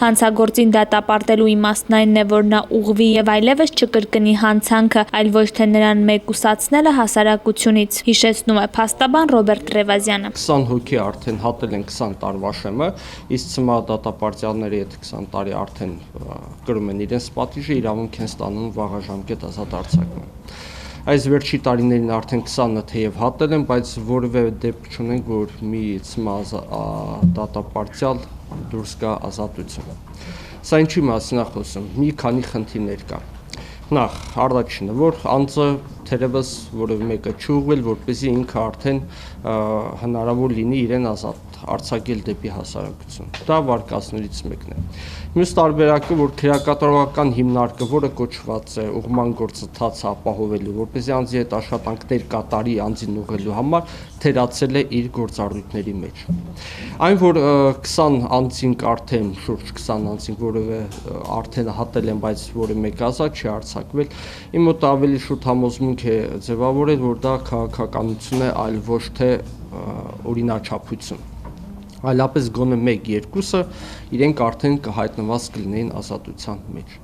Հանցագործին դատապարտելու իմաստն այն է, որ նա ուղղվի եւ այլևս չկրկնի հանցանքը, այլ ոչ թե նրան մեկուսացնելը հասարակությունից, հիշեցնում է փաստաբան Ռոբերտ Ռևազյանը։ 20 հոգի արդեն հատել են 20 տարվա շեմը, իսկ ցմահ դատապարտյալները եթե 20 տարի արդեն կրում են իրենց պատիժը, իրավունք են ստանում վաղաժամկետ ազատ արձակման։ Այս վերջի տարիներին արդեն 20-ը թեև հատել են, բայց որևէ դեպք չունենք, որ մի ցմահ դատապարտյալ դուրս գա ազատություն։ Սա ինչի մասին է խոսում։ Մի քանի խնդիրներ կա։ Նախ, առաջինը, որ անձը թերևս որևէ մեկը չի ուղղել, որպեսզի ինքը արդեն հնարավոր լինի իրեն ազատ արձակել դեպի հասարակություն։ Դա վարկածներից մեկն է։ Մյուս տարբերակը, որ քրեակատարողական հիմնարկը, որը կոչված է ուղղման գործընթացը ապահովելու, որպեսզի անձի հետ աշխատանքներ կատարի անձին ուղղելու համար, թերացել է իր գործառույթների մեջ։ Այն, որ 20 անձինք արդեն շուրջ 20 անձինք որևէ արդեն հատել են, բայց որևէ մեկ ազատ չի արձակվել, իմ մոտ ավելի շուտ համոզմունք է ձևավորել, որ դա քաղաքականություն է, այլ ոչ թե օրինաչափություն։ Այլապես գոնե 1-2-ը իրենք արդեն կհայտնված կլինեին ազատության մեջ։